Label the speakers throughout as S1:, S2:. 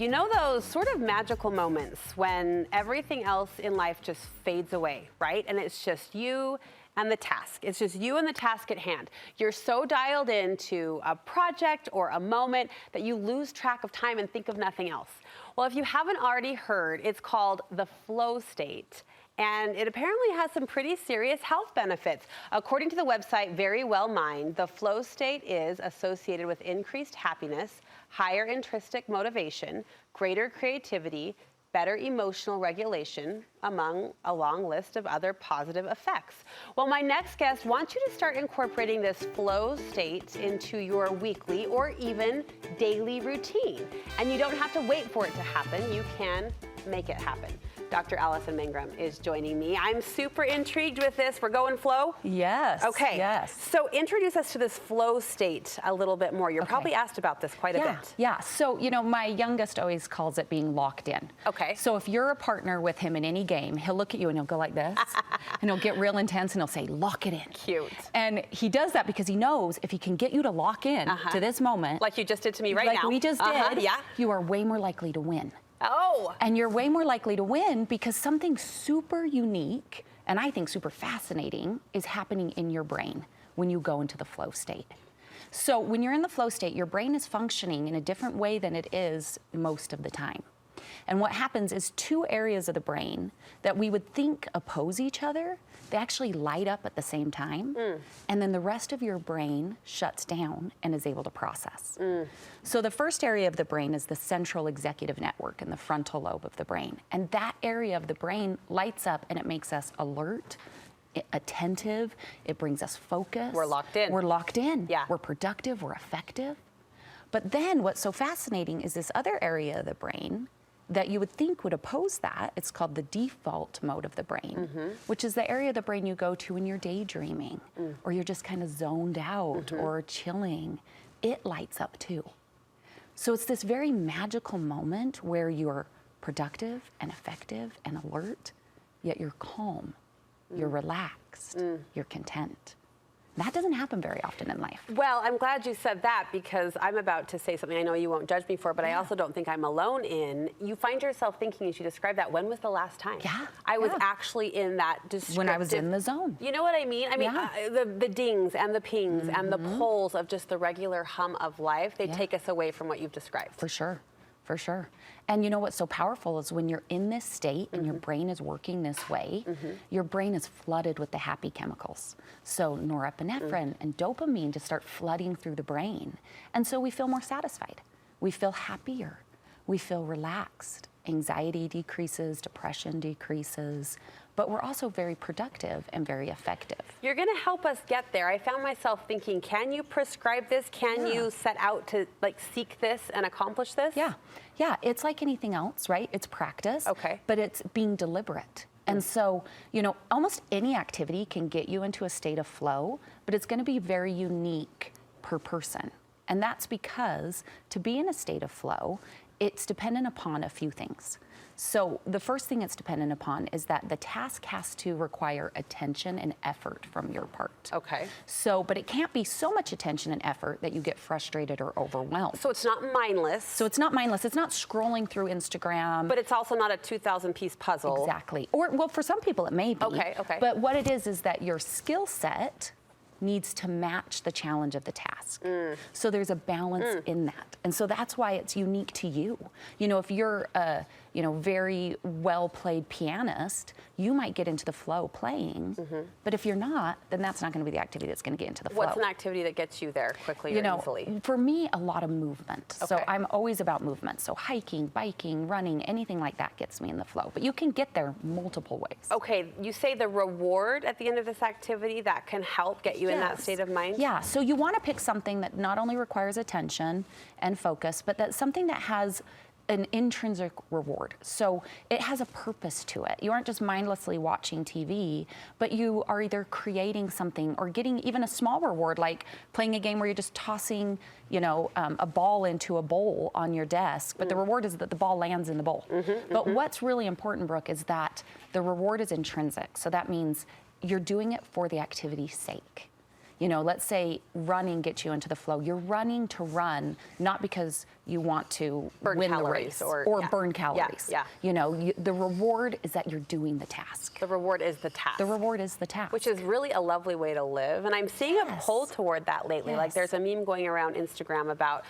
S1: You know those sort of magical moments when everything else in life just fades away, right? And it's just you and the task. It's just you and the task at hand. You're so dialed into a project or a moment that you lose track of time and think of nothing else. Well, if you haven't already heard, it's called the flow state. And it apparently has some pretty serious health benefits. According to the website Very Well Mind, the flow state is associated with increased happiness, higher intrinsic motivation, greater creativity, better emotional regulation, among a long list of other positive effects. Well, my next guest wants you to start incorporating this flow state into your weekly or even daily routine. And you don't have to wait for it to happen. You can make it happen. Dr. Allison Mangrum is joining me. I'm super intrigued with this. We're going flow?
S2: Yes.
S1: Okay.
S2: Yes.
S1: So introduce us to this flow state a little bit more. You're probably asked about this quite a bit.
S2: Yeah. So, my youngest always calls it being locked in.
S1: Okay.
S2: So if you're a partner with him in any game, he'll look at you and he'll go like this, and he'll get real intense and he'll say, lock it in.
S1: Cute.
S2: And he does that because he knows if he can get you to lock in to this moment.
S1: Like you just did to me right now.
S2: Like we just did.
S1: Yeah.
S2: You are way more likely to win.
S1: Oh.
S2: And you're way more likely to win because something super unique and I think super fascinating is happening in your brain when you go into the flow state. So when you're in the flow state, your brain is functioning in a different way than it is most of the time. And what happens is two areas of the brain that we would think oppose each other, they actually light up at the same time. And then the rest of your brain shuts down and is able to process. So the first area of the brain is the central executive network in the frontal lobe of the brain. And that area of the brain lights up and it makes us alert, attentive, it brings us focus.
S1: We're locked in.
S2: We're locked in.
S1: Yeah.
S2: We're productive, we're effective. But then what's so fascinating is this other area of the brain that you would think would oppose that. It's called the default mode of the brain, which is the area of the brain you go to when you're daydreaming or you're just kind of zoned out or chilling. It lights up too. So it's this very magical moment where you're productive and effective and alert, yet you're calm, you're relaxed, you're content. That doesn't happen very often in life.
S1: Well, I'm glad you said that because I'm about to say something I know you won't judge me for, but I also don't think I'm alone in. You find yourself thinking as you describe that, when was the last time?
S2: Yeah.
S1: I was actually in that descriptive.
S2: When I was in the zone.
S1: You know what I mean? I mean, the dings and the pings and the pulls of just the regular hum of life, they take us away from what you've described.
S2: For sure. For sure. And you know what's so powerful is when you're in this state and your brain is working this way, your brain is flooded with the happy chemicals. So norepinephrine and dopamine just start flooding through the brain. And so we feel more satisfied. We feel happier. We feel relaxed. Anxiety decreases, depression decreases, but we're also very productive and very effective.
S1: You're going to help us get there. I found myself thinking, can you prescribe this? Can you set out to seek this and accomplish this?
S2: Yeah, it's like anything else, right? It's practice, but it's being deliberate. And so, almost any activity can get you into a state of flow, but it's going to be very unique per person. And that's because to be in a state of flow, it's dependent upon a few things. So the first thing it's dependent upon is that the task has to require attention and effort from your part. So, but it can't be so much attention and effort that you get frustrated or overwhelmed.
S1: So it's not mindless.
S2: So it's not mindless. It's not scrolling through Instagram.
S1: But it's also not a 2,000-piece puzzle.
S2: Exactly. Or, well, for some people it may be.
S1: Okay.
S2: But what it is that your skill set needs to match the challenge of the task. So there's a balance in that. And so that's why it's unique to you. If you're a very well-played pianist, you might get into the flow playing. But if you're not, then that's not going to be the activity that's going to get into the flow.
S1: What's an activity that gets you there quickly or easily?
S2: For me, a lot of movement. So I'm always about movement. So hiking, biking, running, anything like that gets me in the flow. But you can get there multiple ways.
S1: Okay, you say the reward at the end of this activity that can help get you in that state of mind?
S2: Yeah, so you want to pick something that not only requires attention and focus, but that's something that has an intrinsic reward. So it has a purpose to it. You aren't just mindlessly watching TV, but you are either creating something or getting even a small reward, like playing a game where you're just tossing, a ball into a bowl on your desk, but the reward is that the ball lands in the bowl. But what's really important, Brooke, is that the reward is intrinsic. So that means you're doing it for the activity's sake. You know, let's say running gets you into the flow. You're running to run, not because you want to
S1: Burn
S2: win
S1: calories
S2: the race or
S1: yeah.
S2: burn calories.
S1: Yeah.
S2: You know, the reward is that you're doing the task.
S1: The reward is the task.
S2: The reward is the task.
S1: Which is really a lovely way to live. And I'm seeing a pull toward that lately. Like there's a meme going around Instagram about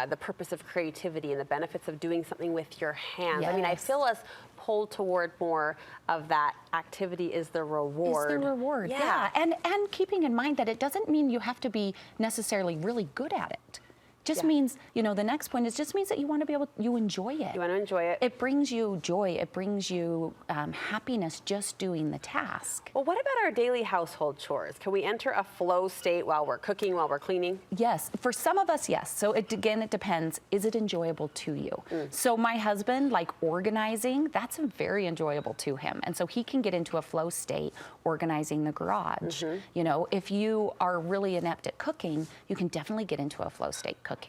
S1: the purpose of creativity and the benefits of doing something with your hands. I mean, I feel us pull toward more of that activity is the reward.
S2: Is the reward, yeah. And keeping in mind that it doesn't mean you have to be necessarily really good at it. Just means, you know, the next point is just means that you want to be able, you enjoy it.
S1: You want to enjoy it.
S2: It brings you joy. It brings you happiness just doing the task.
S1: Well, what about our daily household chores? Can we enter a flow state while we're cooking, while we're cleaning?
S2: Yes, for some of us, yes. So again, it depends. Is it enjoyable to you? So my husband, like organizing, that's very enjoyable to him. And so he can get into a flow state organizing the garage. You know, if you are really inept at cooking, you can definitely get into a flow state cooking.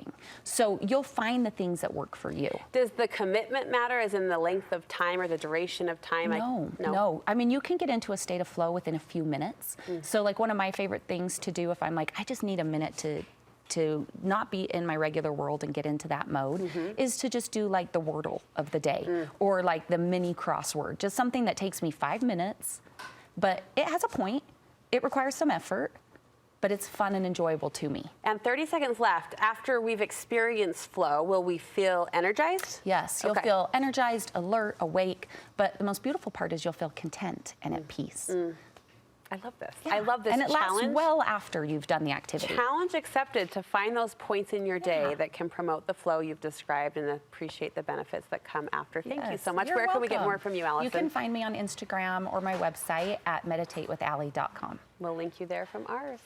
S2: So you'll find the things that work for you.
S1: Does the commitment matter, as in the length of time or the duration of time?
S2: No. I mean, you can get into a state of flow within a few minutes. So like one of my favorite things to do if I'm like, I just need a minute to not be in my regular world and get into that mode is to just do like the Wordle of the day or like the mini crossword, just something that takes me 5 minutes, but it has a point. It requires some effort, but it's fun and enjoyable to me.
S1: And 30 seconds left. After we've experienced flow, will we feel energized?
S2: Yes, you'll feel energized, alert, awake, but the most beautiful part is you'll feel content and at peace.
S1: I love this. I love this
S2: and it
S1: challenge.
S2: lasts well after you've done the activity.
S1: Challenge accepted to find those points in your day that can promote the flow you've described and appreciate the benefits that come after. Thank you so much.
S2: You're
S1: Where can we get
S2: welcome.
S1: more from you, Allison?
S2: You can find me on Instagram or my website at meditatewithally.com.
S1: We'll link you there from ours.